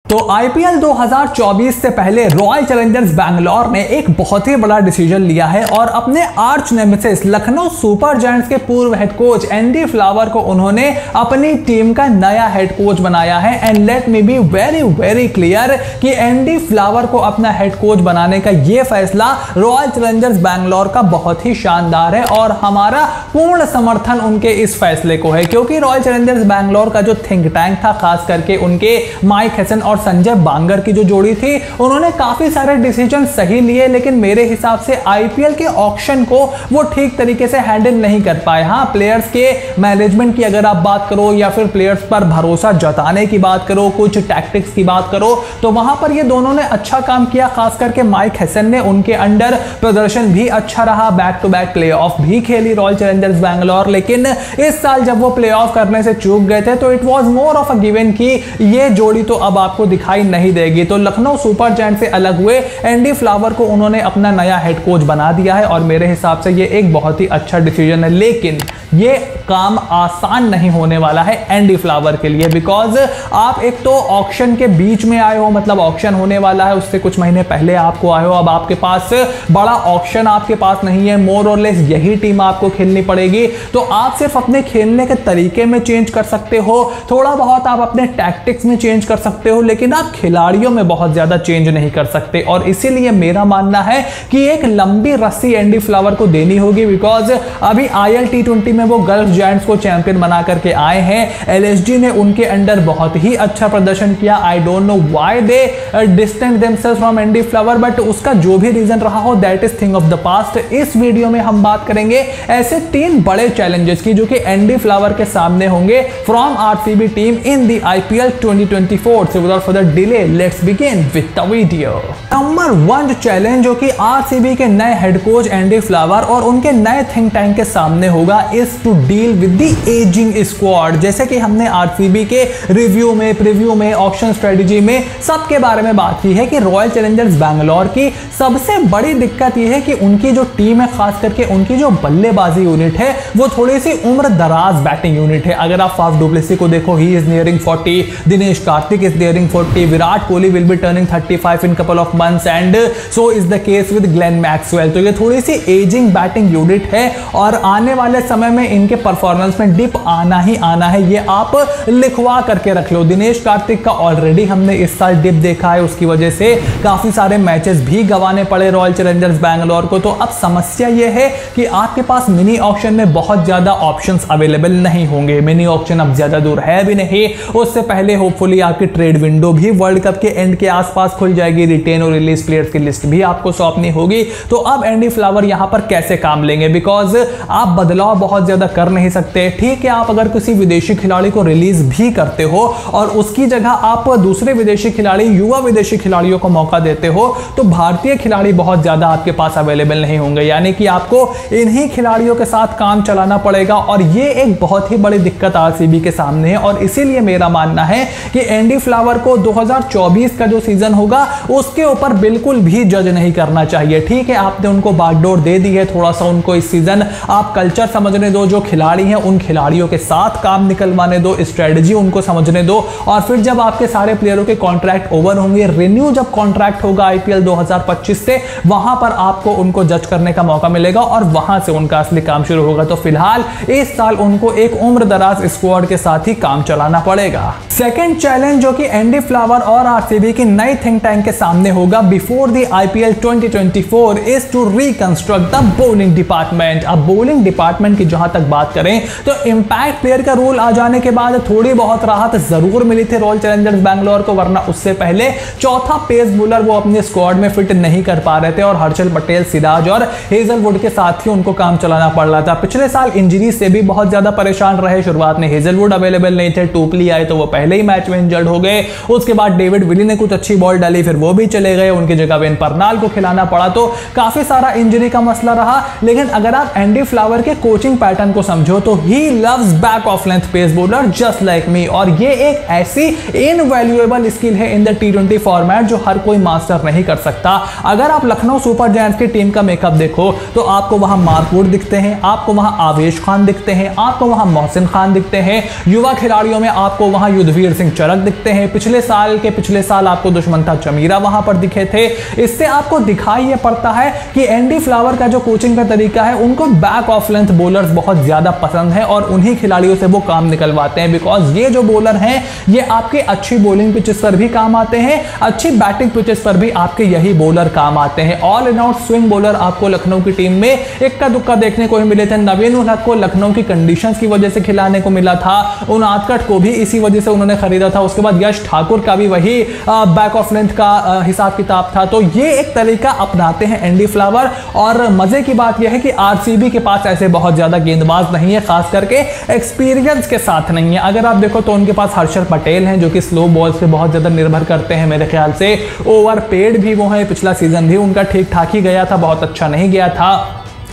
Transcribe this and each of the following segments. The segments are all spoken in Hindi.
तो आईपीएल 2024 से पहले रॉयल चैलेंजर्स बैंगलोर ने एक बहुत ही बड़ा डिसीजन लिया है और अपने arch nemesis Lucknow super giants के पूर्व हेड कोच एंडी फ्लावर को उन्होंने अपनी टीम का नया हेड कोच बनाया है। And let me be very very clear कि एंडी फ्लावर को अपना हेड कोच बनाने का यह फैसला रॉयल चैलेंजर्स बैंगलोर का बहुत ही शानदार है और हमारा पूर्ण समर्थन उनके इस फैसले को है, क्योंकि रॉयल चैलेंजर्स बैंगलोर का जो थिंक टैंक था, खास करके उनके माइक हैसन और संजय बांगर की जो जोड़ी थी, उन्होंने काफी सारे डिसीजन सही लिए, लेकिन मेरे हिसाब से आईपीएल के ऑक्शन को वो ठीक तरीके से हैंडल नहीं कर पाए। हाँ, प्लेयर्स के मैनेजमेंट की अगर आप बात करो या फिर प्लेयर्स पर भरोसा जताने की बात करो, कुछ टैक्टिक्स की बात करो, तो वहां पर ये दोनों ने अच्छा काम किया। खास करके माइक हैसन ने, उनके अंडर प्रदर्शन भी अच्छा रहा, बैक टू बैक प्लेऑफ भी खेली रॉयल चैलेंजर्स बैंगलोर। लेकिन इस साल जब वो प्लेऑफ करने से चूक गए थे तो it was more of a given कि ये जोड़ी तो अब आपको दिखाई नहीं देगी। तो लखनऊ सुपर जायंट से अलग हुए एंडी फ्लावर को उन्होंने अपना नया हेड कोच बना दिया है और मेरे हिसाब से ये एक बहुत ही अच्छा डिसीजन है। लेकिन ये काम आसान नहीं होने वाला है एंडी फ्लावर के लिए, बिकॉज आप एक तो ऑक्शन के बीच में आए हो, मतलब ऑक्शन होने वाला है, उससे कुछ महीने पहले आपको आए हो, अब आपके पास बड़ा ऑक्शन आपके पास नहीं है, मोर और लेस यही टीम आपको खेलनी पड़ेगी। तो आप सिर्फ अपने खेलने के तरीके में चेंज कर सकते हो, थोड़ा बहुत आप अपने टैक्टिक्स में चेंज कर सकते हो, लेकिन आप खिलाड़ियों में बहुत ज्यादा चेंज नहीं कर सकते। और इसीलिए मेरा मानना है कि एक लंबी रस्सी एंडी फ्लावर को देनी होगी, बिकॉज अभी आईएल टी20 में वो गल्फ जायंट्स को चैंपियन बना करके आए हैं। एलएसजी ने उनके अंडर बहुत ही अच्छा प्रदर्शन किया। I don't know why they distance themselves from Andy flower, but उसका जो भी रीजन रहा हो, that is thing of the past. इस वीडियो में हम बात करेंगे ऐसे 3 बड़े चैलेंजेस की जो कि एंडी फ्लावर के सामने होंगे from RCB team in the IPL 2024। So without further delay, let's begin with the video. Number 1 challenge जो कि आरसीबी के नए हेड कोच एंडी फ्लावर और उनके नए थिंक टैंक के सामने होगा is to deal with the ageing squad. जैसे कि हमने आरसीबी के रिव्यू में, प्रीव्यू में, ऑक्शन स्ट्रेटजी में सबके बारे में बात की है कि रॉयल चैलेंजर्स बैंगलोर की सबसे बड़ी दिक्कत यह है कि उनकी जो टीम है, खास करके उनकी जो बल्लेबाजी यूनिट है, वो थोड़ी सी उम्र दराज बैटिंग यूनिट है। अगर आप फाफ डुप्लेसी को देखो, he is nearing 40, Dinesh Karthik is nearing 40, Virat Kohli will be turning 35 in couple of months and so is the case with Glenn Maxwell. तो ये थोड़ी सी एजिंग बैटिंग यूनिट है और आने वाले समय में इनके परफॉर्मेंस में डिप आना ही आना है, ये आप लिखवा करके रख लो। दिनेश कार्तिक का ऑलरेडी हमने इस साल डिप देखा है, उसकी वजह से काफी सारे मैचेस भी गंवाने पड़े रॉयल चैलेंजर्स बैंगलोर को। तो अब समस्या यह है कि आपके पास मिनी ऑक्शन में बहुत ज्यादा ऑप्शंस अवेलेबल नहीं होंगे। मिनी ऑक्शन अब ज्यादा दूर है भी नहीं, उससे पहले होपफुली आपकी ट्रेड विंडो भी वर्ल्ड कप के एंड के आसपास खुल जाएगी, रिटेन और रिलीज प्लेयर्स की लिस्ट भी आपको सौंपनी होगी। तो अब एंडी फ्लावर यहां पर कैसे काम लेंगे, बिकॉज आप बदलाव बहुत ज्यादा कर नहीं सकते। ठीक है, आप अगर किसी विदेशी खिलाड़ी को रिलीज भी करते हो और उसकी जगह आप दूसरे विदेशी खिलाड़ी, युवा विदेशी खिलाड़ियों को मौका देते हो, तो भारतीय खिलाड़ी बहुत ज्यादा आपके पास अवेलेबल नहीं होंगे, यानी कि आपको इन्हीं खिलाड़ियों के साथ काम चलाना पड़ेगा और ये एक बहुत ही बड़ी दिक्कत आरसीबी के सामने है। और इसीलिए मेरा मानना है कि एंडी फ्लावर को 2024 का जो सीजन होगा उसके ऊपर बिल्कुल भी जज नहीं करना चाहिए। ठीक है, आपने उनको बागडोर दे दी है, थोड़ा सा उनको इस सीजन आप कल्चर समझने दो, जो खिलाड़ी हैं उन खिलाड़ियों के साथ काम निकलवाने दो, स्ट्रेटजी उनको समझने दो, और फिर जब आपके सारे प्लेयरों के कॉन्ट्रैक्ट ओवर होंगे, रिन्यू जब कॉन्ट्रैक्ट होगा आईपीएल 2025 से, वहां पर आपको उनको जज करने का मौका मिलेगा और वहां से उनका असली काम शुरू होगा। तो फिलहाल इस साल उनको एक उम्र दराज स्क्वाड के साथ ही काम चलाना पड़ेगा। सेकंड चैलेंज जो कि एंडी फ्लावर और आरसीबी की नई थिंक टैंक के सामने होगा before the IPL 2024 is to reconstruct the bowling department. अब बॉलिंग डिपार्टमेंट की जहां तक बात करें तो इंपैक्ट प्लेयर का रूल आ जाने के बाद थोड़ी बहुत राहत जरूर मिली थी रॉयल चैलेंजर्स बैंगलोर को, वरना उससे पहले चौथा पेस बॉलर वो अपने स्क्वाड में फिट नहीं कर पा रहे थे और हर्षल पटेल, सिराज और हेजलवुड के साथ ही उनको काम चलाना पड़ रहा था। पिछले साल इंजरी से भी बहुत ज्यादा परेशान रहे। शुरुआत में हेजलवुड अवेलेबल नहीं थे, टोपली आए तो वो पहले ही मैच में इंजर्ड हो गए, उसके बाद डेविड विली ने कुछ अच्छी बॉल डाली, फिर वो भी चले गए, उनकी जगह वेन परनाल को खिलाना पड़ा। तो काफी सारा इंजरी का मसला रहा। लेकिन अगर आप एंडी फ्लावर के कोचिंग पैटर्न पैटर्न को समझो तो he loves back of length pace bowler just like me, और ये एक ऐसी इनवैल्यूएबल स्किल है इन द T20 फॉर्मेट जो हर कोई मास्टर नहीं कर सकता। अगर आप लखनऊ सुपर जायंट्स की टीम का मेकअप देखो तो आपको वहां मार्कवुड दिखते हैं, आपको वहां आवेश खान दिखते हैं, आपको वहां मोहसिन खान दिखते हैं। युवा खिलाड़ियों में आपको वहां युद्धवीर सिंह चरक दिखते हैं। पिछले साल आपको दुष्मंता चमीरा वहां पर दिखे थे। इससे आपको दिखाई ये पड़ता है कि एंडी फ्लावर का जो कोचिंग का तरीका है, उनको बैक ऑफ लेंथ बॉलर्स बहुत ज्यादा पसंद है और उन्हीं खिलाड़ियों से वो काम निकलवाते हैं। बिकॉज ये जो बॉलर हैं ये आपके अच्छी बॉलिंग पिचेस पर भी काम आते हैं, अच्छी बैटिंग पिचेस पर भी आपके यही बॉलर काम आते हैं। All in out swing bowler आपको लखनऊ की टीम में इक्का दुक्का देखने को ही मिले थे। नवीन उल हक को लखनऊ की कंडीशंस की वजह से खिलाने को मिला था, उनादकट को भी इसी वजह से उन्होंने खरीदा था। उसके बाद यश ठाकुर का भी वही बैक ऑफ लेंथ का हिसाब किताब था। तो ये एक तरीका अपनाते हैं एंडी फ्लावर, और मजे की बात यह है कि आरसीबी के पास ऐसे बहुत ज्यादा गेंदबाज नहीं है, खास करके एक्सपीरियंस के साथ नहीं है। अगर आप देखो तो उनके पास हर्षल पटेल हैं जो कि स्लो बॉल्स पे बहुत ज्यादा निर्भर करते हैं। मेरे ख्याल से ओवर पेड भी वो है, पिछला सीजन भी उनका ठीक ठाक ही गया था, बहुत अच्छा नहीं गया था।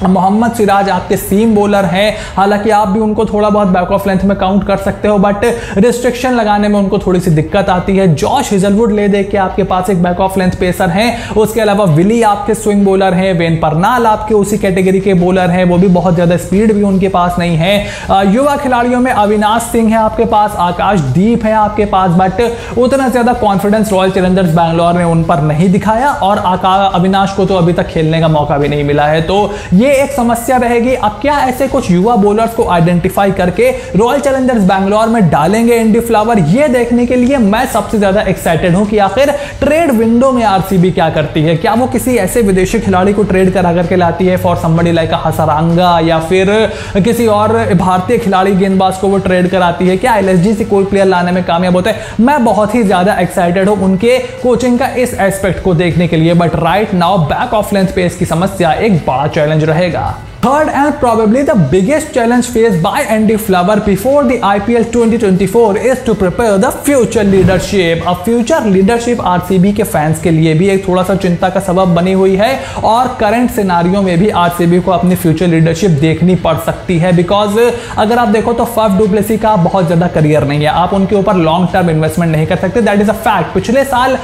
मोहम्मद सिराज आपके सीम बॉलर हैं, हालांकि आप भी उनको थोड़ा बहुत बैक ऑफ लेंथ में काउंट कर सकते हो, बट रिस्ट्रिक्शन लगाने में उनको थोड़ी सी दिक्कत आती है। जॉश हिजलवुड ले दे के आपके पास एक बैक ऑफ लेंथ पेसर हैं। उसके अलावा विली आपके स्विंग बॉलर हैं, वेन परनाल आपके उसी कैटेगरी के बॉलर हैं, वो भी बहुत ज्यादा स्पीड भी उनके पास नहीं है। युवा खिलाड़ियों में अविनाश सिंह है आपके पास, आकाशदीप है आपके पास, बट उतना ज्यादा कॉन्फिडेंस रॉयल चैलेंजर्स बैंगलोर ने उन पर नहीं दिखाया और अविनाश को तो अभी तक खेलने का मौका भी नहीं मिला है। तो ये एक समस्या रहेगी। अब क्या ऐसे कुछ युवा बॉलर्स को आइडेंटिफाई करके रॉयल चैलेंजर्स बैंगलोर में डालेंगे एंडी फ्लावर, ये देखने के लिए मैं सबसे ज्यादा एक्साइटेड हूं कि आखिर ट्रेड विंडो में आरसीबी क्या करती है। क्या वो किसी ऐसे विदेशी खिलाड़ी को ट्रेड करा करके लाती है फॉर समबडी लाइक हसरंगा, या फिर किसी और भारतीय खिलाड़ी गेंदबाज को वो ट्रेड कराती है, क्या एलएसजी से कोई प्लेयर लाने में कामयाब होता है। मैं बहुत ही ज्यादा एक्साइटेड हूं उनके कोचिंग का इस एस्पेक्ट को देखने के लिए। But right now back of length pace की समस्या एक बड़ा चैलेंज रहेगा। Third and probably the biggest challenge faced by Andy Flower before the IPL 2024 is to prepare the future leadership. अब future leadership RCB के फैंस के लिए भी एक थोड़ा सा चिंता का सबब बनी हुई है, और करंट सिनारियों में भी RCB को अपनी फ्यूचर लीडरशिप देखनी पड़ सकती है। बिकॉज अगर आप देखो तो फफ डु प्लेसी का बहुत ज्यादा करियर नहीं है, आप उनके ऊपर लॉन्ग टर्म इन्वेस्टमेंट नहीं कर सकते, दैट इज अ फैक्ट। पिछले साल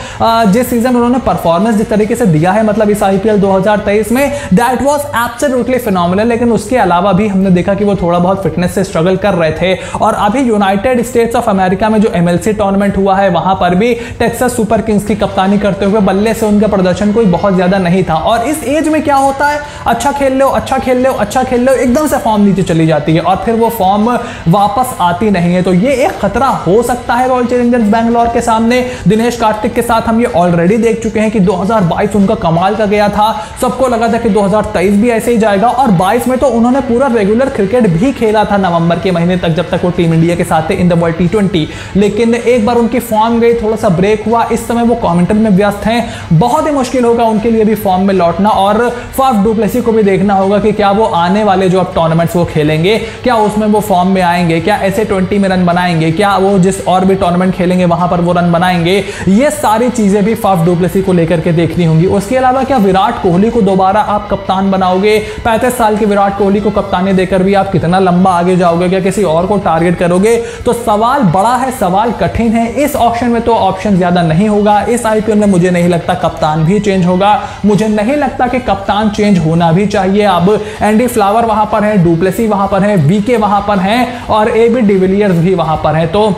जिस सीजन उन्होंने परफॉर्मेंस जिस तरीके से दिया है, मतलब इस IPL 2023 में, दैट वाज एब्सोल्युटली फिनोमिनल। लेकिन उसके अलावा भी हमने देखा कि वो थोड़ा बहुत फिटनेस से स्ट्रगल कर रहे थे। और अभी यूनाइटेड स्टेट्स ऑफ अमेरिका में जो MLC टूर्नामेंट हुआ है, वहां पर भी टेक्सास सुपर किंग्स की कप्तानी करते हुए बल्ले से उनका प्रदर्शन कोई बहुत ज्यादा नहीं था। और इस एज में क्या होता है, अच्छा खेल लो, अच्छा खेल लो, अच्छा खेल लो, एकदम से फॉर्म नीचे चली जाती है और फिर वो फॉर्म वापस आती नहीं है। तो ये एक खतरा हो सकता है रॉयल चैलेंजर्स बैंगलोर के सामने। दिनेश कार्तिक के साथ हम ये ऑलरेडी देख चुके हैं कि 2022 उनका कमाल का गया था, सबको लगा था कि 2023 भी ऐसे ही जाएगा। और 22 में तो उन्होंने पूरा रेगुलर क्रिकेट भी खेला था नवंबर के महीने तक, जब तक वो टीम इंडिया के साथ थे इन द वर्ल्ड T20। लेकिन एक बार उनकी फॉर्म गई, थोड़ा सा ब्रेक हुआ, इस समय वो कमेंट्री में व्यस्त हैं। बहुत ही मुश्किल होगा उनके लिए भी फॉर्म में लौटना। और फफ डु प्लेसी को भी देखना होगा कि क्या वो आने वाले जो अब टूर्नामेंट्स वो खेलेंगे, क्या उसमें वो फॉर्म में आएंगे, क्या ऐसे 20 में रन बनाएंगे, क्या वो जिस और भी टूर्नामेंट खेलेंगे वहां पर वो रन बनाएंगे। ये सारी चीजें भी फफ डु प्लेसी को लेकर के देखनी होंगी। उसके अलावा क्या विराट कोहली को दोबारा आप कप्तान बनाओगे? 35 साल के विराट कोहली को कप्तानी देकर भी आप कितना लंबा आगे जाओगे? क्या किसी और को टारगेट करोगे? तो सवाल बड़ा है, सवाल कठिन है। इस ऑप्शन में तो ऑप्शन ज्यादा नहीं होगा। इस IPL में मुझे नहीं लगता कप्तान भी चेंज होगा, मुझे नहीं लगता कि कप्तान चेंज होना भी चाहिए। अब एंडी फ्लावर वहां पर है, डु प्लेसी वहां पर है, VK वहां पर है और AB डिविलियर्स भी वहां पर है। तो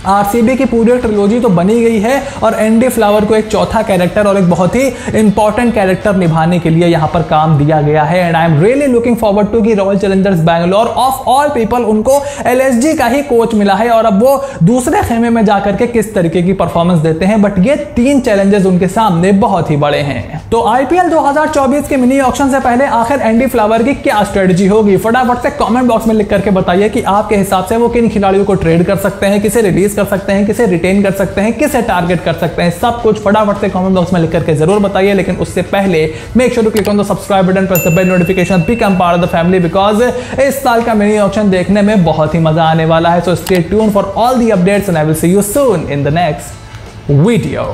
आरसीबी की पूरी ट्रिलॉजी तो बनी गई है और एंडी फ्लावर को एक चौथा कैरेक्टर और एक बहुत ही इंपॉर्टेंट कैरेक्टर निभाने के लिए यहां पर काम दिया गया है। And I am really looking forward to कि Royal Challengers Bangalore of all people उनको LSG का ही कोच मिला है और अब वो दूसरे खेमे में जाकर के किस तरीके की परफॉर्मेंस देते हैं। बट ये 3 चैलेंजेस उनके सामने बहुत ही बड़े हैं। तो IPL 2024 के मिनी ऑक्शन से पहले आखिर एंडी फ्लावर की क्या स्ट्रेटजी होगी, फटाफट से कमेंट बॉक्स में लिख करके बताइए कि आपके हिसाब से वो किन खिलाड़ियों को ट्रेड कर सकते हैं, किसे रिलीज कर सकते हैं, किसे रिटेन कर सकते हैं, किसे टारगेट कर सकते हैं। सब कुछ फटाफट से कमेंट बॉक्स में लिख करके जरूर बताइए। लेकिन उससे पहले make sure to click on the subscribe button, press the bell notification, become part of the family because इस साल का मिनी ऑक्शन देखने में बहुत ही मजा आने वाला है। So stay tuned for all the updates and I will see you soon in the next video.